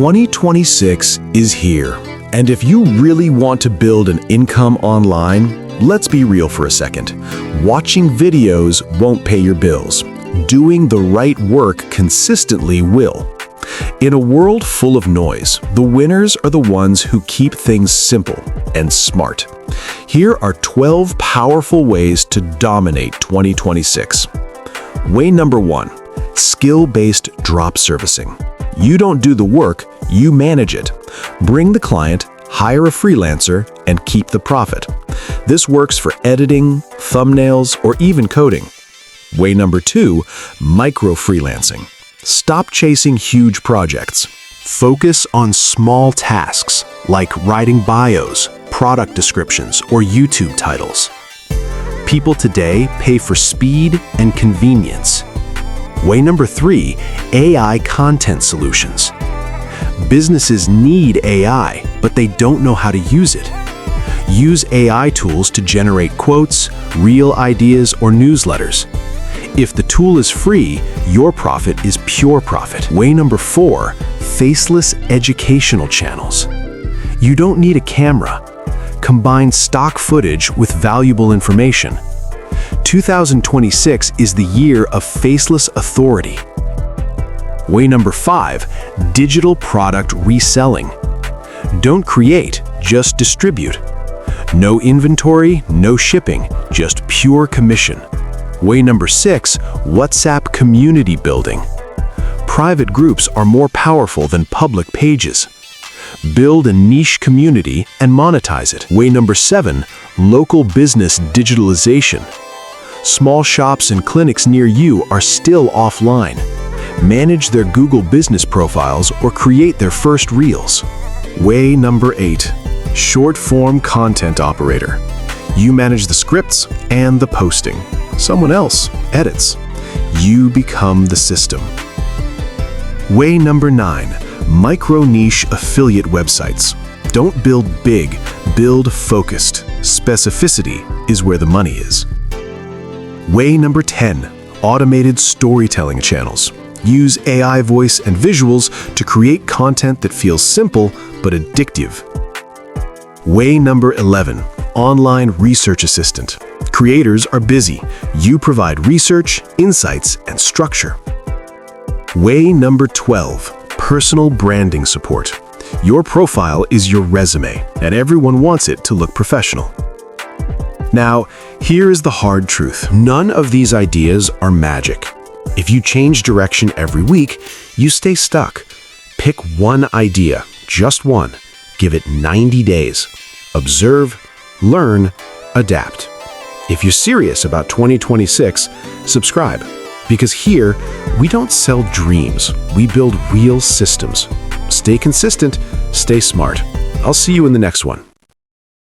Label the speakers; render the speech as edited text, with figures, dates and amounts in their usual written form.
Speaker 1: 2026 is here, and if you really want to build an income online, let's be real for a second. Watching videos won't pay your bills. Doing the right work consistently will. In a world full of noise, the winners are the ones who keep things simple and smart. Here are 12 powerful ways to dominate 2026. Way number 1, skill-based drop servicing. You don't do the work, you manage it. Bring the client, hire a freelancer, and keep the profit. This works for editing, thumbnails, or even coding. Way number 2, micro-freelancing. Stop chasing huge projects. Focus on small tasks like writing bios, product descriptions, or YouTube titles. People today pay for speed and convenience. Way number 3, AI content solutions. Businesses need AI, but they don't know how to use it. Use AI tools to generate quotes, real ideas, or newsletters. If the tool is free, your profit is pure profit. Way number 4, faceless educational channels. You don't need a camera. Combine stock footage with valuable information. 2026 is the year of faceless authority. Way number 5, digital product reselling. Don't create, just distribute. No inventory, no shipping, just pure commission. Way number 6, WhatsApp community building. Private groups are more powerful than public pages. Build a niche community and monetize it. Way number 7, local business digitalization. Small shops and clinics near you are still offline. Manage their Google business profiles or create their first reels. Way number 8, short-form content operator. You manage the scripts and the posting. Someone else edits. You become the system. Way number 9, micro-niche affiliate websites. Don't build big, build focused. Specificity is where the money is. Way number 10, automated storytelling channels. Use AI voice and visuals to create content that feels simple but addictive. Way number 11, online research assistant. Creators are busy. You provide research, insights, and structure. Way number 12, personal branding support. Your profile is your resume, and everyone wants it to look professional. Now, here is the hard truth. None of these ideas are magic. If you change direction every week, you stay stuck. Pick one idea, just one. Give it 90 days. Observe, learn, adapt. If you're serious about 2026, subscribe. Because here, we don't sell dreams, we build real systems. Stay consistent, stay smart. I'll see you in the next one.